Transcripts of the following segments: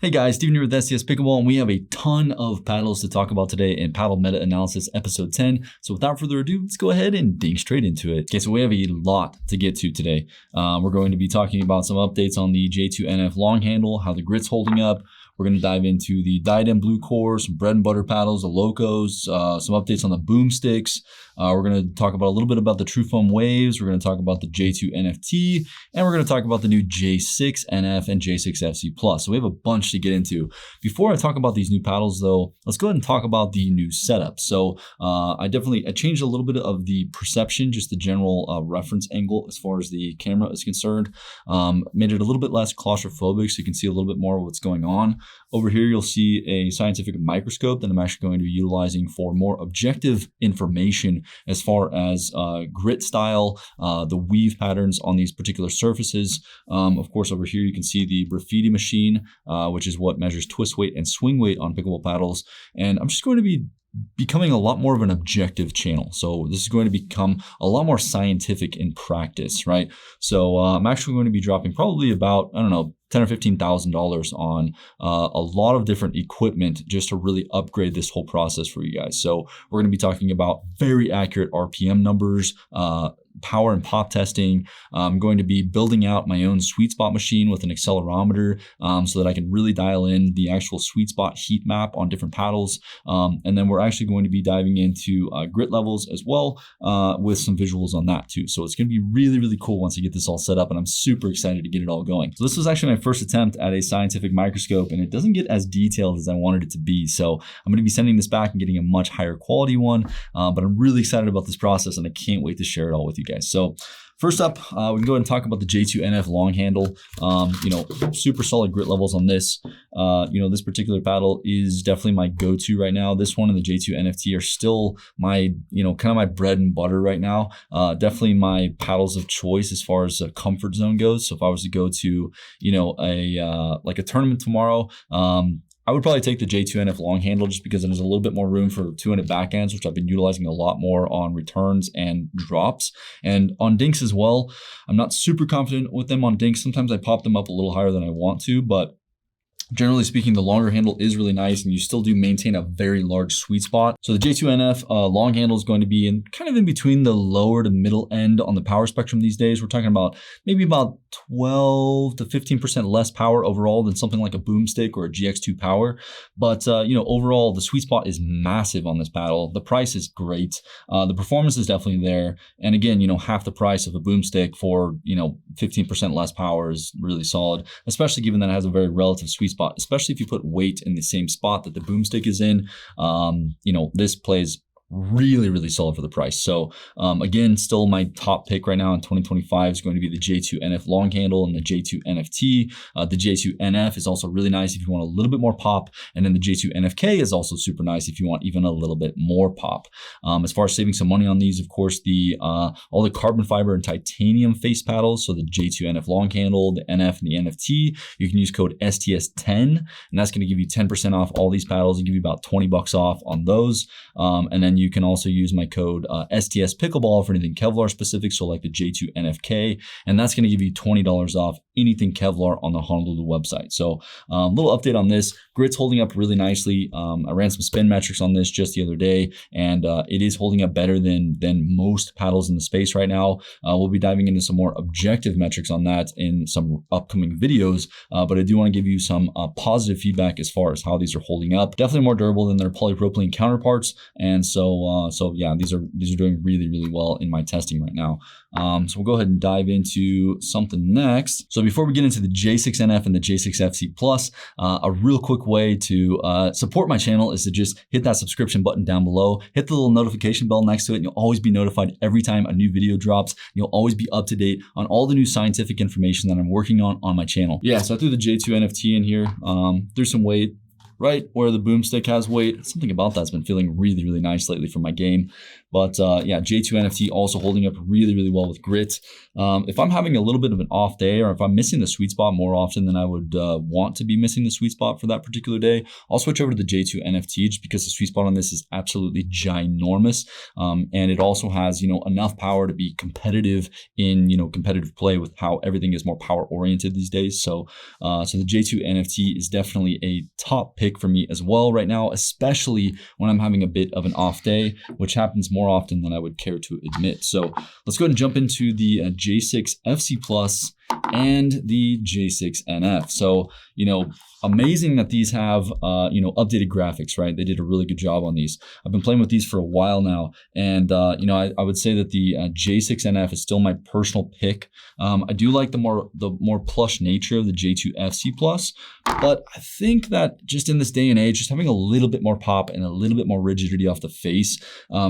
Hey guys, Steven here with STS Pickleball, and we have a ton of paddles to talk about today in Paddle Meta Analysis episode 10. So without further ado, let's go ahead and dig straight into it. Okay, so we have a lot to get to today. We're going to be talking about some updates on the J2NF long handle, how the grit's holding up. We're going to dive into the Diadem BluCore, some bread and butter paddles, the Locos, some updates on the BOOMSTIKs. We're going to talk about a little bit about the TrueFoam Waves. We're going to talk about the J2NFT, and we're going to talk about the new J6NF and J6FC+. So we have a bunch to get into. Before I talk about these new paddles though, let's go ahead and talk about the new setup. So I changed a little bit of the perception, just the general reference angle as far as the camera is concerned. Made it a little bit less claustrophobic so you can see a little bit more of what's going on. Over here, you'll see a scientific microscope that I'm actually going to be utilizing for more objective information as far as grit style, the weave patterns on these particular surfaces. Of course, over here, you can see the graffiti machine, which is what measures twist weight and swing weight on pickleball paddles. And I'm just going to be becoming a lot more of an objective channel. So this is going to become a lot more scientific in practice, right? So I'm actually going to be dropping probably about, I don't know, $10,000 or $15,000 on a lot of different equipment just to really upgrade this whole process for you guys. So we're going to be talking about very accurate RPM numbers, power and pop testing. I'm going to be building out my own sweet spot machine with an accelerometer so that I can really dial in the actual sweet spot heat map on different paddles. And then we're actually going to be diving into grit levels as well with some visuals on that too. So it's going to be really, really cool once I get this all set up, and I'm super excited to get it all going. So this was actually my first attempt at a scientific microscope, and it doesn't get as detailed as I wanted it to be. So I'm going to be sending this back and getting a much higher quality one, but I'm really excited about this process and I can't wait to share it all with you guys. So first up, we can go ahead and talk about the J2NF long handle. Super solid grit levels on this. This particular paddle is definitely my go-to right now. This one and the J2NFT are still my, kind of my bread and butter right now. Definitely my paddles of choice as far as a comfort zone goes. So if I was to go to, a tournament tomorrow, I would probably take the J2NF long handle just because there's a little bit more room for two-handed backhands, which I've been utilizing a lot more on returns and drops. And on dinks as well, I'm not super confident with them on dinks. Sometimes I pop them up a little higher than I want to, but generally speaking, the longer handle is really nice, and you still do maintain a very large sweet spot. So the J2NF long handle is going to be in between the lower to middle end on the power spectrum these days. We're talking about maybe about 12 to 15% less power overall than something like a BOOMSTIK or a GX2 power. But overall, the sweet spot is massive on this paddle. The price is great. The performance is definitely there. And again, half the price of a BOOMSTIK for 15% less power is really solid, especially given that it has a very relative sweet spot, especially if you put weight in the same spot that the BOOMSTIK is in. This plays really, really solid for the price. So again, still my top pick right now in 2025 is going to be the J2NF long handle and the J2NFT. The J2NF is also really nice if you want a little bit more pop, and then the J2NFK is also super nice if you want even a little bit more pop. As far as saving some money on these, of course, all the carbon fiber and titanium face paddles, so the J2NF long handle, the NF and the NFT, you can use code STS10, and that's going to give you 10% off all these paddles and give you about $20 off on those. And then you can also use my code STS Pickleball for anything Kevlar specific, so like the J2NFK, and that's going to give you $20 off anything Kevlar on the Honolulu website. So little update on this. Grit's holding up really nicely. I ran some spin metrics on this just the other day, and it is holding up better than most paddles in the space right now. We'll be diving into some more objective metrics on that in some upcoming videos, but I do want to give you some positive feedback as far as how these are holding up. Definitely more durable than their polypropylene counterparts, and so yeah, these are doing really, really well in my testing right now. So we'll go ahead and dive into something next. So before we get into the J6NF and the J6FC+, a real quick way to support my channel is to just hit that subscription button down below, hit the little notification bell next to it, and you'll always be notified every time a new video drops. You'll always be up to date on all the new scientific information that I'm working on my channel. Yeah, so I threw the J2NFT in here, threw some weight right where the BOOMSTIK has weight. Something about that's been feeling really, really nice lately for my game. But yeah, J2NFT also holding up really, really well with grit. If I'm having a little bit of an off day, or if I'm missing the sweet spot more often than I would want to be missing the sweet spot for that particular day, I'll switch over to the J2NFT just because the sweet spot on this is absolutely ginormous. And it also has, enough power to be competitive in, competitive play with how everything is more power oriented these days. So the J2NFT is definitely a top pick for me as well right now, especially when I'm having a bit of an off day, which happens more often than I would care to admit. So let's go ahead and jump into the J6FC Plus and the J6NF. So, amazing that these have, updated graphics, right? They did a really good job on these. I've been playing with these for a while now. And, I would say that the J6NF is still my personal pick. I do like the more plush nature of the J2FC Plus, but I think that just in this day and age, just having a little bit more pop and a little bit more rigidity off the face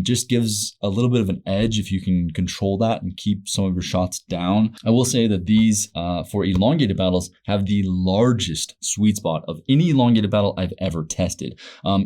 just gives a little bit of an edge if you can control that and keep some of your shots down. I will say that these, for elongated battles, have the largest sweet spot of any elongated battle I've ever tested,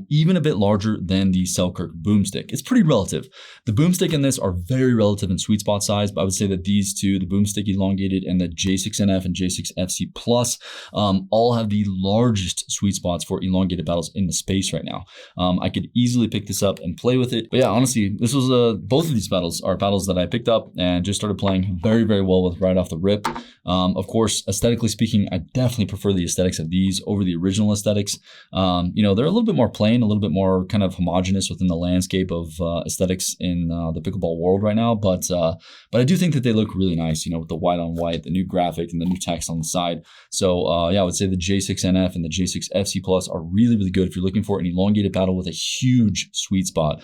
even a bit larger than the Selkirk BOOMSTIK. It's pretty relative. The BOOMSTIK and this are very relative in sweet spot size, but I would say that these two, the BOOMSTIK elongated and the J6NF and J6FC Plus, all have the largest sweet spots for elongated battles in the space right now. I could easily pick this up and play with it. But yeah, honestly, this was both of these battles are battles that I picked up and just started playing very, very well with right off the rip. Of course, aesthetically speaking, I definitely prefer the aesthetics of these over the original aesthetics. They're a little bit more plain, a little bit more kind of homogenous within the landscape of aesthetics in the pickleball world right now. But I do think that they look really nice, with the white on white, the new graphic and the new text on the side. So yeah, I would say the J6NF and the J6FC Plus are really, really good if you're looking for an elongated battle with a huge sweet spot.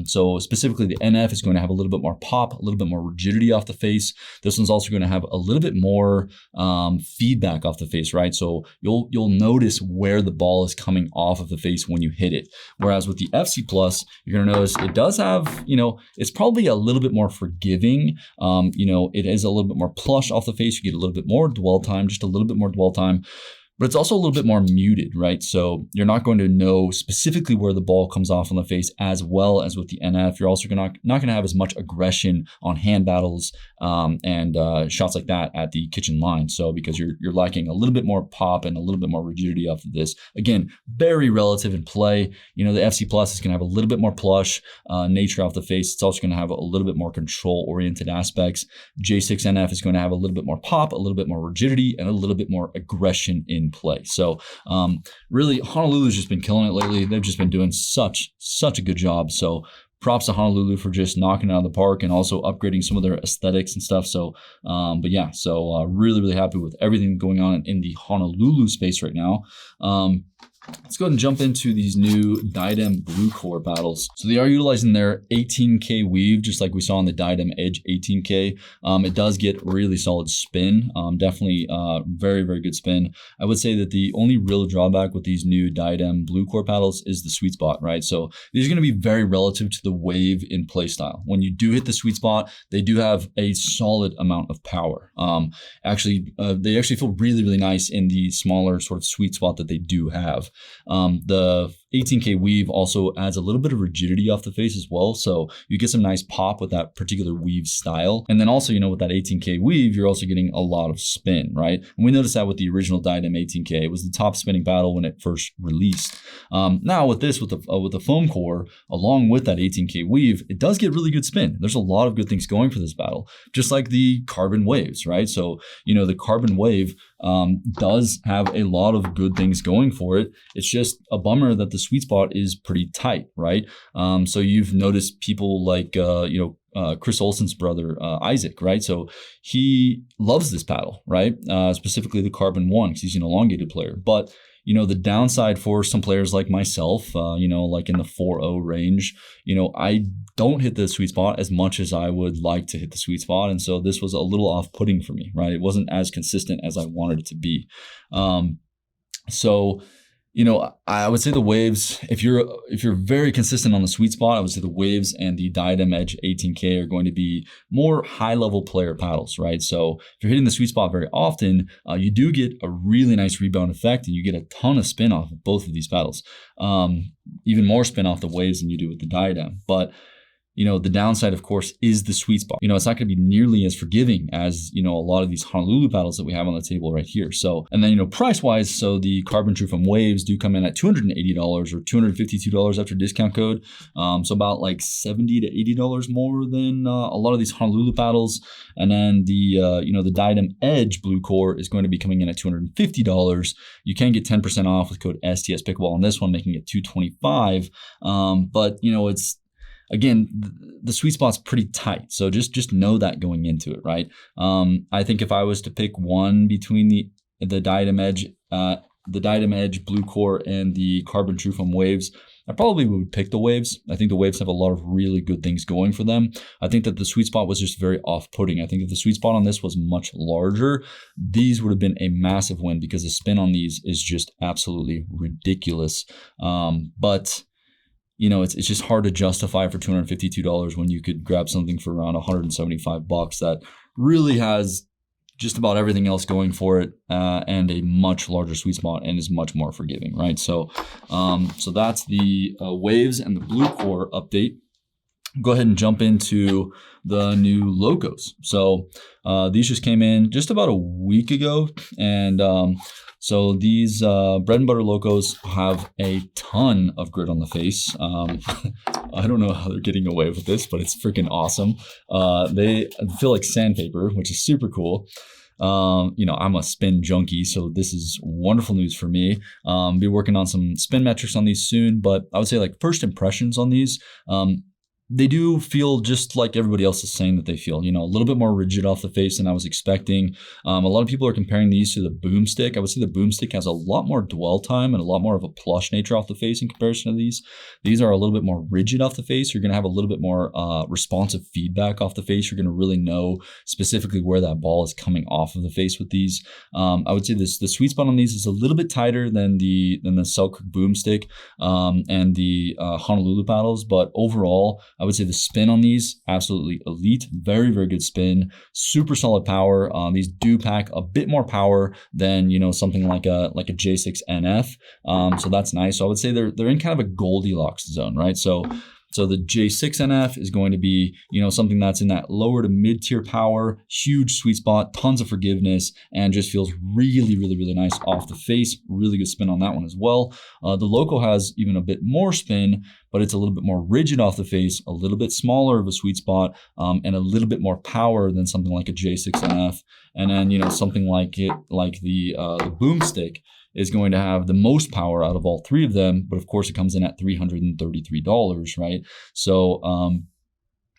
So specifically the NF is going to have a little bit more pop, a little bit more rigidity off the face. This one's also going to have a little bit more feedback off the face, right? So you'll notice where the ball is coming off of the face when you hit it. Whereas with the FC Plus, you're going to notice it does have, it's probably a little bit more forgiving. It is a little bit more plush off the face. You get a little bit more dwell time, just a little bit more dwell time. But it's also a little bit more muted, right? So you're not going to know specifically where the ball comes off on the face as well as with the NF. You're also not going to have as much aggression on hand battles and shots like that at the kitchen line. So because you're lacking a little bit more pop and a little bit more rigidity off of this. Again, very relative in play. The FC Plus is going to have a little bit more plush nature off the face. It's also going to have a little bit more control-oriented aspects. J6NF is going to have a little bit more pop, a little bit more rigidity, and a little bit more aggression in play. So really, Honolulu's just been killing it lately. They've just been doing such a good job. So props to Honolulu for just knocking it out of the park and also upgrading some of their aesthetics and stuff. So, but yeah, so really, really happy with everything going on in the Honolulu space right now. Let's go ahead and jump into these new Diadem BluCore battles. So they are utilizing their 18K weave, just like we saw on the Diadem Edge 18K. It does get really solid spin, definitely very, very good spin. I would say that the only real drawback with these new Diadem BluCore paddles is the sweet spot, right? So these are going to be very relative to the wave in play style. When you do hit the sweet spot, they do have a solid amount of power. They actually feel really, really nice in the smaller sort of sweet spot that they do have. The 18K weave also adds a little bit of rigidity off the face as well. So you get some nice pop with that particular weave style. And then also, with that 18K weave, you're also getting a lot of spin, right? And we noticed that with the original Diadem 18K, it was the top spinning battle when it first released. Now with this, with the foam core, along with that 18K weave, it does get really good spin. There's a lot of good things going for this battle, just like the carbon waves, right? So, the carbon wave does have a lot of good things going for it. It's just a bummer that the sweet spot is pretty tight, right? So you've noticed people like, Chris Olsen's brother, Isaac, right? So he loves this paddle, right? Specifically the carbon one, because he's an elongated player. But the downside for some players like myself, like in the 4.0 range, I don't hit the sweet spot as much as I would like to hit the sweet spot. And so this was a little off-putting for me, right? It wasn't as consistent as I wanted it to be. I would say the waves, if you're very consistent on the sweet spot, I would say the waves and the Diadem Edge 18K are going to be more high-level player paddles, right? So if you're hitting the sweet spot very often, you do get a really nice rebound effect, and you get a ton of spin off of both of these paddles. Even more spin off the waves than you do with the Diadem. But the downside, of course, is the sweet spot. It's not going to be nearly as forgiving as, a lot of these Honolulu paddles that we have on the table right here. So, and then, price wise, so the Carbon True from Waves do come in at $280 or $252 after discount code. So about like $70 to $80 more than a lot of these Honolulu paddles. And then the Diadem Edge BluCore is going to be coming in at $250. You can get 10% off with code STS Pickleball on this one, making it $225. But it's, again, the sweet spot's pretty tight. So just know that going into it, right? I think if I was to pick one between the Diadem Edge BluCore and the Carbon True from Waves, I probably would pick the Waves. I think the Waves have a lot of really good things going for them. I think that the sweet spot was just very off-putting. I think if the sweet spot on this was much larger, these would have been a massive win because the spin on these is just absolutely ridiculous. But it's just hard to justify for $252 when you could grab something for around $175 that really has just about everything else going for it, and a much larger sweet spot and is much more forgiving, right? So that's the Waves and the BluCore update. Go ahead and jump into the new Locos. So these just came in just about a week ago, and so these bread and butter Locos have a ton of grit on the face. I don't know how they're getting away with this, but it's freaking awesome. They feel like sandpaper, which is super cool. I'm a spin junkie, so this is wonderful news for me. Be working on some spin metrics on these soon, but I would say like first impressions on these, they do feel just like everybody else is saying that they feel, a little bit more rigid off the face than I was expecting. A lot of people are comparing these to the BOOMSTIK. I would say the BOOMSTIK has a lot more dwell time and a lot more of a plush nature off the face in comparison to these. These are a little bit more rigid off the face. You're going to have a little bit more responsive feedback off the face. You're going to really know specifically where that ball is coming off of the face with these. I would say the sweet spot on these is a little bit tighter than the Selkirk BOOMSTIK and the Honolulu paddles, but overall, I would say the spin on these, absolutely elite. Very, very good spin. Super solid power. These do pack a bit more power than, something like a J6NF. So that's nice. So I would say they're in kind of a Goldilocks zone, right? So the J6NF is going to be, something that's in that lower to mid-tier power, huge sweet spot, tons of forgiveness, and just feels really, really, really nice off the face. Really good spin on that one as well. The Loco has even a bit more spin, but it's a little bit more rigid off the face, a little bit smaller of a sweet spot, and a little bit more power than something like a J6NF. And then, something like the BOOMSTIK is going to have the most power out of all three of them, but of course it comes in at $333, right? So,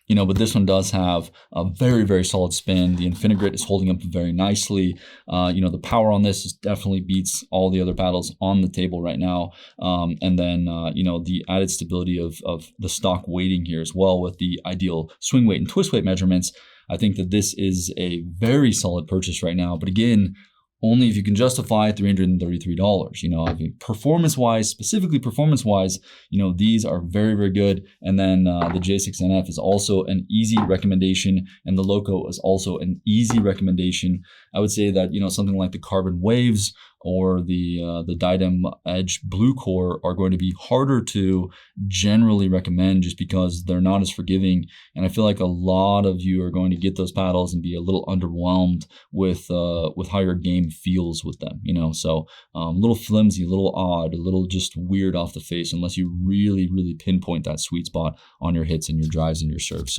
but this one does have a very, very solid spin. The Infinigrit is holding up very nicely. The power on this definitely beats all the other paddles on the table right now. And then, the added stability of the stock weighting here as well with the ideal swing weight and twist weight measurements. I think that this is a very solid purchase right now. But again, only if you can justify $333. I mean, specifically performance-wise, these are very, very good. And then the J6NF is also an easy recommendation, and the Loco is also an easy recommendation. I would say that, something like the Carbon Waves or the Diadem Edge BluCore are going to be harder to generally recommend just because they're not as forgiving. And I feel like a lot of you are going to get those paddles and be a little underwhelmed with how your game feels with them, So a little flimsy, a little odd, a little just weird off the face unless you really, really pinpoint that sweet spot on your hits and your drives and your serves.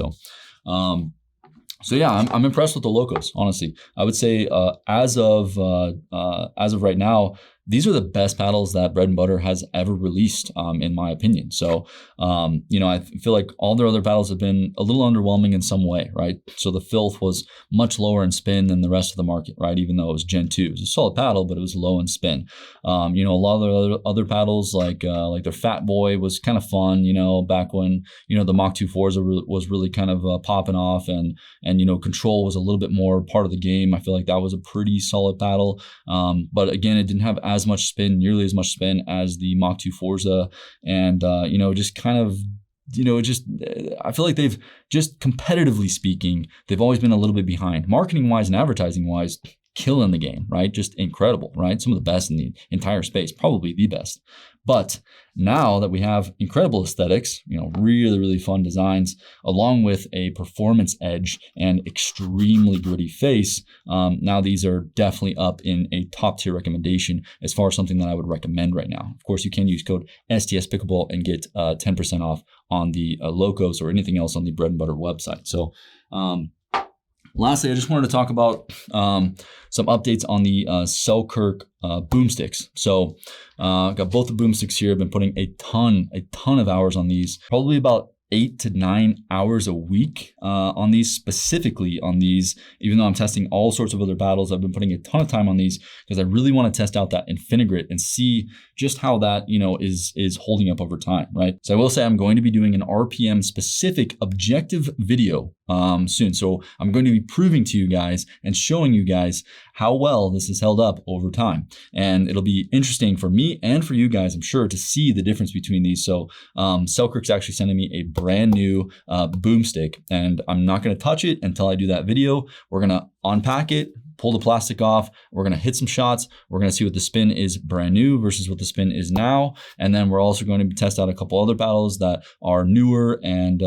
So yeah, I'm impressed with the Locos, honestly. I would say as of right now, these are the best paddles that Bread and Butter has ever released, in my opinion. So, I feel like all their other paddles have been a little underwhelming in some way, right? So the Filth was much lower in spin than the rest of the market, right? Even though it was Gen 2. It was a solid paddle, but it was low in spin. A lot of their other paddles, like their Fat Boy was kind of fun, back when, the Mach 2 Forza was really kind of popping off, and Control was a little bit more part of the game. I feel like that was a pretty solid paddle. But again, it didn't have nearly as much spin as the Mach 2 Forza, and just kind of, I feel like they've just competitively speaking, they've always been a little bit behind. Marketing wise and advertising wise, killing the game, right? Just incredible, right? Some of the best in the entire space, probably the best. But now that we have incredible aesthetics, really, really fun designs, along with a performance edge and extremely gritty face, now these are definitely up in a top tier recommendation as far as something that I would recommend right now. Of course, you can use code STS Pickleball and get 10% off on the Locos or anything else on the Bread and Butter website. So, lastly, I just wanted to talk about some updates on the Selkirk boomsticks. So I've got both the boomsticks here. I've been putting a ton of hours on these, probably about 8 to 9 hours a week on these, specifically on these, even though I'm testing all sorts of other paddles. I've been putting a ton of time on these because I really want to test out that Infinigrit and see just how that, is holding up over time, right? So I will say I'm going to be doing an RPM specific objective video soon. So I'm going to be proving to you guys and showing you guys how well this has held up over time. And it'll be interesting for me and for you guys, I'm sure, to see the difference between these. So Selkirk's actually sending me a brand new boomstick, and I'm not going to touch it until I do that video. We're going to unpack it, pull the plastic off. We're going to hit some shots. We're going to see what the spin is brand new versus what the spin is now. And then we're also going to test out a couple other paddles that are newer and,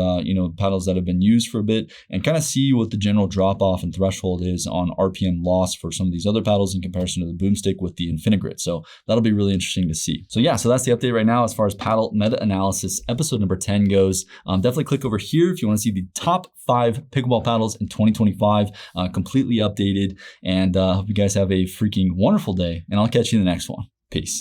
paddles that have been used for a bit, and kind of see what the general drop off and threshold is on RPM loss for some of these other paddles in comparison to the boomstick with the Infinigrit. So that'll be really interesting to see. So yeah, so that's the update right now as far as paddle meta-analysis episode number 10 goes. Definitely click over here if you want to see the top 5 pickleball paddles in 2025, completely updated. And hope you guys have a freaking wonderful day, and I'll catch you in the next one. Peace.